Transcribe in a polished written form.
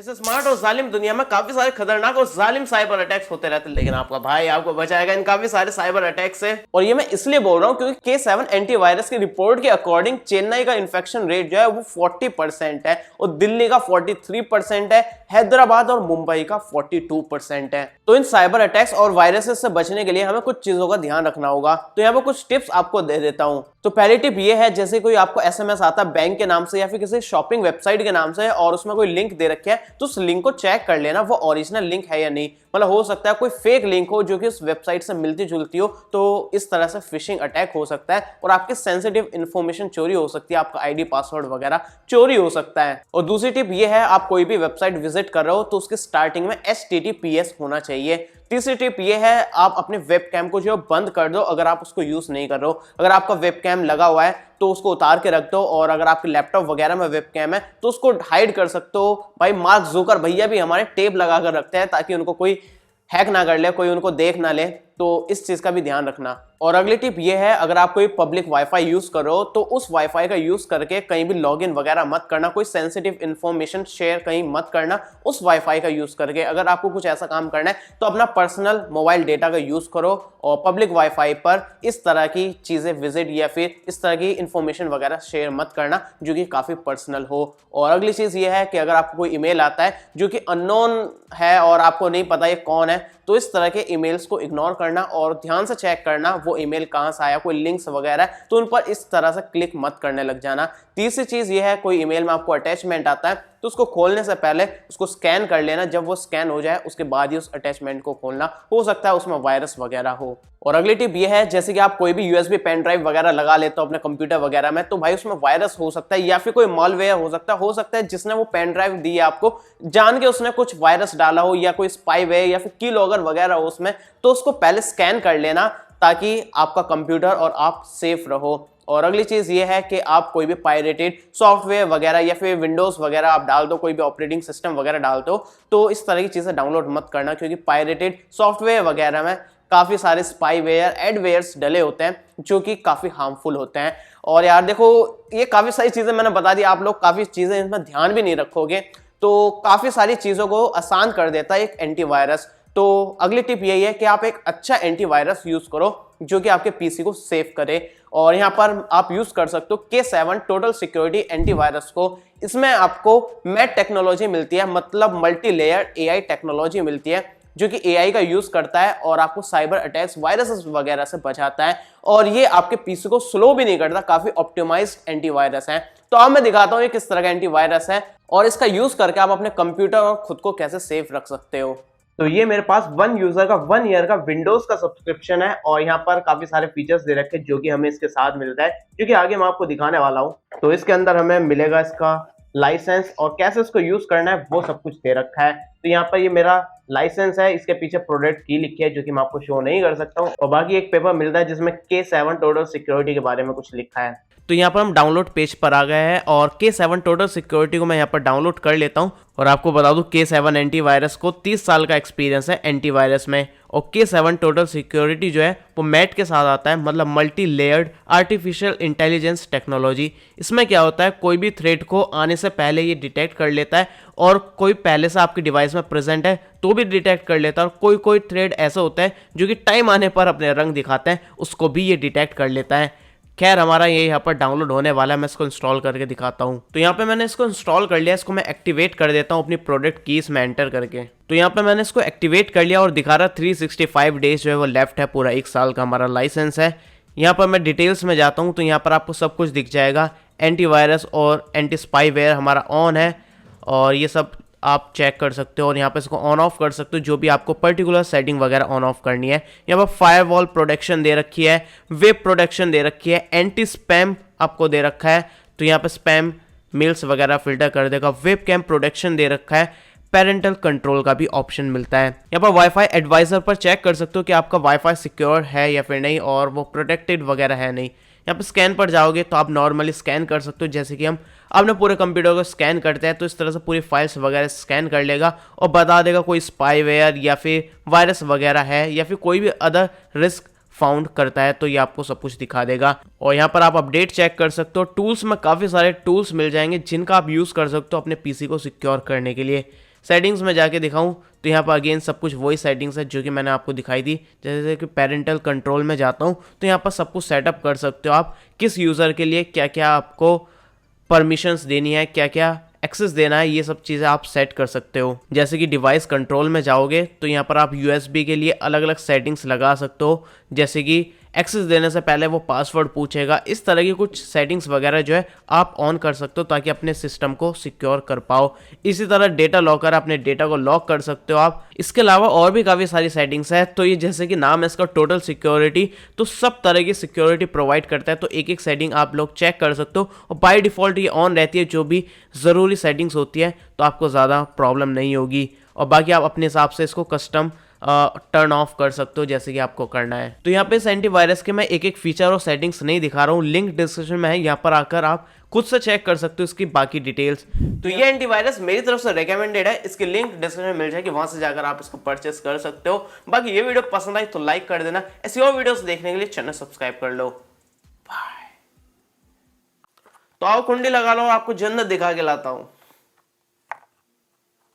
इस स्मार्ट और जालिम दुनिया में काफी सारे खतरनाक और जालिम साइबर अटैक्स होते रहते हैं, लेकिन आपका भाई आपको बचाएगा इन काफी सारे साइबर अटैक से। और ये मैं इसलिए बोल रहा हूँ क्योंकि K7 एंटीवायरस की रिपोर्ट के अकॉर्डिंग चेन्नई का इन्फेक्शन रेट जो है वो 40% है और दिल्ली का 43% है, हैदराबाद और मुंबई का 42% है। तो इन साइबर अटैक्स और वायरसेस से बचने के लिए हमें कुछ चीजों का ध्यान रखना होगा। तो यहाँ पर कुछ टिप्स आपको दे देता हूँ। तो पहली टिप ये है, जैसे कोई आपको SMS आता है बैंक के नाम से या फिर किसी शॉपिंग वेबसाइट के नाम से और उसमें कोई लिंक दे रखे है, तो उस लिंक को चेक कर लेना वो ओरिजिनल लिंक है या नहीं। मतलब हो सकता है कोई फेक लिंक हो जो कि उस वेबसाइट से मिलती जुलती हो, तो इस तरह से फिशिंग अटैक हो सकता है और आपकी सेंसिटिव इंफॉर्मेशन चोरी हो सकती है, आपका ID पासवर्ड वगैरह चोरी हो सकता है। और दूसरी टिप ये है, आप कोई भी वेबसाइट विजिट कर रहे हो तो उसके स्टार्टिंग में HTTPS होना चाहिए। तीसरी टिप ये है, आप अपने वेबकैम को जो बंद कर दो अगर आप उसको यूज नहीं कर रहे हो। अगर आपका वेबकैम लगा हुआ है तो उसको उतार के रख दो, और अगर आपके लैपटॉप वगैरह में वेबकैम है तो उसको हाइड कर सकते हो। भाई मार्क जुकर भैया भी हमारे टेप लगा कर रखते हैं ताकि उनको कोई हैक ना कर ले, कोई उनको देख ना ले, तो इस चीज का भी ध्यान रखना। और अगली टिप ये है, अगर आप कोई पब्लिक वाईफाई यूज करो तो उस वाईफाई का यूज करके कहीं भी लॉगिन वगैरह मत करना, कोई सेंसिटिव इंफॉर्मेशन शेयर कहीं मत करना उस वाईफाई का यूज करके। अगर आपको कुछ ऐसा काम करना है तो अपना पर्सनल मोबाइल डेटा का यूज करो और पब्लिक वाईफाई पर इस तरह की चीजें विजिट या फिर इस तरह की इंफॉर्मेशन वगैरह शेयर मत करना जो कि काफी पर्सनल हो। और अगली चीज ये है कि अगर आपको कोई ईमेल आता है जो कि अननोन है और आपको नहीं पता ये कौन है, तो इस तरह के ईमेल्स को इग्नोर करना और ध्यान से चेक करना वो ईमेल कहां से आया, कोई लिंक्स वगैरह है तो उन पर इस तरह से क्लिक मत करने लग जाना। तीसरी चीज ये है, कोई ईमेल में आपको अटैचमेंट आता है तो उसको खोलने से पहले उसको स्कैन कर लेना। जब वो स्कैन हो जाए उसके बाद ही उस अटैचमेंट को खोलना, हो सकता है उसमें वायरस वगैरह हो। और अगली टिप ये है, जैसे कि आप कोई भी USB पेन ड्राइव वगैरह लगा लेते हो अपने कंप्यूटर वगैरह में, तो भाई उसमें वायरस हो सकता है या फिर कोई मॉलवेयर हो सकता है जिसने वो पेन ड्राइव दी है आपको जान के उसने कुछ वायरस डाला हो या कोई स्पाईवेयर या फिर कीलॉगर वगैरह हो उसमें, तो उसको पहले स्कैन कर लेना ताकि आपका कंप्यूटर और आप सेफ रहो। और अगली चीज ये है कि आप कोई भी पायरेटेड सॉफ्टवेयर वगैरह या फिर विंडोज वगैरह आप डाल दो, कोई भी ऑपरेटिंग सिस्टम वगैरह डाल दो, तो इस तरह की चीजें डाउनलोड मत करना क्योंकि पायरेटेड सॉफ्टवेयर वगैरह में काफी सारे स्पाईवेयर एडवेयर्स डले होते हैं जो कि काफी हार्मफुल होते हैं। और यार देखो, ये काफी सारी चीजें मैंने बता दी, आप लोग काफी चीजें इसमें ध्यान भी नहीं रखोगे तो काफी सारी चीजों को आसान कर देता है एक एंटीवायरस। तो अगली टिप यही है कि आप एक अच्छा एंटीवायरस यूज करो जो कि आपके पीसी को सेव करे। और यहाँ पर आप यूज कर सकते हो K7 टोटल सिक्योरिटी एंटीवायरस को। इसमें आपको मैट टेक्नोलॉजी मिलती है, मतलब मल्टी लेयर AI टेक्नोलॉजी मिलती है जो कि AI का यूज करता है और आपको साइबर अटैक्स वायरसेस वगैरह से बचाता है। और ये आपके पीसी को स्लो भी नहीं करता, काफी ऑप्टिमाइज्ड एंटीवायरस है। तो अब मैं दिखाता हूँ ये किस तरह का एंटीवायरस है और इसका यूज करके आप अपने कंप्यूटर और खुद को कैसे सेफ रख सकते हो। तो ये मेरे पास 1 यूजर का 1 ईयर का विंडोज का सब्सक्रिप्शन है और यहाँ पर काफी सारे फीचर्स दे रखे हैं जो कि हमें इसके साथ मिलता है, जो कि आगे मैं आपको दिखाने वाला हूँ। तो इसके अंदर हमें मिलेगा इसका लाइसेंस और कैसे इसको यूज करना है वो सब कुछ दे रखा है। तो यहाँ पर ये मेरा लाइसेंस है, इसके पीछे प्रोडक्ट की लिखी है जो कि मैं आपको शो नहीं कर सकता हूँ, और बाकी एक पेपर मिलता है जिसमें K7 टोटल सिक्योरिटी के बारे में कुछ लिखा है। तो यहाँ पर हम डाउनलोड पेज पर आ गए हैं और K7 टोटल सिक्योरिटी को मैं यहाँ पर डाउनलोड कर लेता हूँ। और आपको बता दूं K7 एंटीवायरस को 30 साल का एक्सपीरियंस है एंटीवायरस में, और K7 टोटल सिक्योरिटी जो है वो मैट के साथ आता है, मतलब multi layered artificial intelligence technology. इसमें क्या होता है, कोई भी थ्रेट को आने से पहले ये डिटेक्ट कर लेता है और कोई पहले से आपके डिवाइस में प्रेजेंट है तो भी डिटेक्ट कर लेता है, और कोई थ्रेड ऐसा होता है जो कि टाइम आने पर अपने रंग दिखाते हैं, उसको भी ये डिटेक्ट कर लेता है। खैर हमारा ये यहाँ पर डाउनलोड होने वाला है, मैं इसको इंस्टॉल करके दिखाता हूँ। तो यहाँ पे मैंने इसको इंस्टॉल कर लिया, इसको मैं एक्टिवेट कर देता हूँ अपनी प्रोडक्ट कीज में एंटर करके। तो यहाँ पे मैंने इसको एक्टिवेट कर लिया और दिखा रहा 365 डेज जो है वो लेफ्ट है, पूरा 1 साल का हमारा लाइसेंस है। यहाँ पर मैं डिटेल्स में जाता हूँ तो यहाँ पर आपको सब कुछ दिख जाएगा, एंटीवायरस और एंटी स्पाईवेयर हमारा ऑन है और ये सब आप चेक कर सकते हो। और यहाँ पे इसको ऑन ऑफ कर सकते हो, जो भी आपको पर्टिकुलर सेटिंग वगैरह ऑन ऑफ करनी है। यहाँ पर फायरवॉल प्रोटेक्शन दे रखी है, वेब प्रोटेक्शन दे रखी है, एंटी स्पैम आपको दे रखा है, तो यहाँ पे स्पैम मेल्स वगैरह फिल्टर कर देगा, वेब कैम प्रोटेक्शन दे रखा है, पेरेंटल कंट्रोल का भी ऑप्शन मिलता है। यहाँ पर वाईफाई एडवाइजर पर चेक कर सकते हो कि आपका वाईफाई सिक्योर है या फिर नहीं और वो प्रोटेक्टेड वगैरह है नहीं। यहाँ पे स्कैन पर जाओगे तो आप नॉर्मली स्कैन कर सकते हो, जैसे कि हम अपने पूरे कंप्यूटर को स्कैन करते हैं, तो इस तरह से पूरी फाइल्स वगैरह स्कैन कर लेगा और बता देगा कोई स्पाईवेयर या फिर वायरस वगैरह है या फिर कोई भी अदर रिस्क फाउंड करता है, तो ये आपको सब कुछ दिखा देगा। और यहाँ पर आप अपडेट चेक कर सकते हो। टूल्स में काफ़ी सारे टूल्स मिल जाएंगे जिनका आप यूज़ कर सकते हो अपने पीसी को सिक्योर करने के लिए। सेटिंग्स में जाके दिखाऊं तो यहाँ पर अगेन सब कुछ वही सेटिंग्स है जो कि मैंने आपको दिखाई थी। जैसे कि पेरेंटल कंट्रोल में जाता हूँ तो यहाँ पर सब कुछ सेटअप कर सकते हो आप, किस यूज़र के लिए क्या क्या आपको परमिशंस देनी है, क्या क्या एक्सेस देना है, ये सब चीज़ें आप सेट कर सकते हो। जैसे कि डिवाइस कंट्रोल में जाओगे तो यहाँ पर आप यूएसबी के लिए अलग अलग सेटिंग्स लगा सकते हो, जैसे कि एक्सेस देने से पहले वो पासवर्ड पूछेगा। इस तरह की कुछ सेटिंग्स वगैरह जो है आप ऑन कर सकते हो ताकि अपने सिस्टम को सिक्योर कर पाओ। इसी तरह डेटा लॉकर, अपने डेटा को लॉक कर सकते हो आप। इसके अलावा और भी काफ़ी सारी सेटिंग्स है। तो ये जैसे कि नाम है इसका टोटल सिक्योरिटी, तो सब तरह की सिक्योरिटी प्रोवाइड करता है। तो एक एक सेटिंग आप लोग चेक कर सकते हो और बाय डिफ़ॉल्ट ये ऑन रहती है। जो भी ज़रूरी सेटिंग्स होती है तो आपको ज़्यादा प्रॉब्लम नहीं होगी। और बाकी आप अपने हिसाब से इसको कस्टम टर्न ऑफ कर सकते हो जैसे कि आपको करना है। तो यहाँ पे इस एंटीवायरस के मैं एक एक फीचर और सेटिंग्स नहीं दिखा रहा हूँ, लिंक डिस्क्रिप्शन में है, यहाँ पर आकर आप खुद से चेक कर सकते हो इसकी बाकी डिटेल्स। तो ये एंटीवायरस मेरी तरफ से रेकमेंडेड है, इसकी लिंक डिस्क्रिप्शन में मिल जाएगी, वहां से जाकर आप इसको परचेस कर सकते हो। बाकी ये वीडियो पसंद आई तो लाइक कर देना, ऐसी और वीडियोस देखने के लिए चैनल सब्सक्राइब कर लो। बाय। तो आओ कुंडी लगा लो, आपको जन्नत दिखा के लाता हूं।